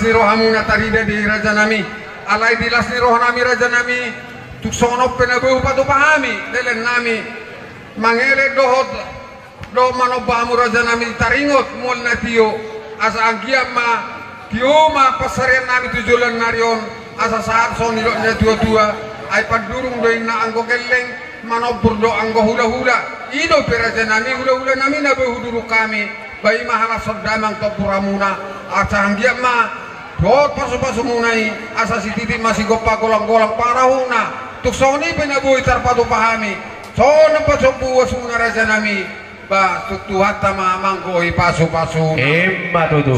dilas ni rohamu na tarida di raja nami alai dilas ni roh nami raja nami tuk sono penabu patu pahami delen nami mangele dohot do manobamu raja nami taringot mul na tio asa angkia ma tio ma pasarian nami tujulan narion asa saat soni do na tua ai padurung do ina anggo keleng manobur do anggo hula-hula ido peraja nami hula-hula nami na behuduru kami bayi mahala sodamang topuramuna asa angkia ma dot pasu-pasu munai asa si titik masih gopa golang-golang parahuna tuk soni penabu tarpatu pahami sono pasobu wasmuna raja nami ba tuk tuhat tama mangkoi pasu-pasu emma tutu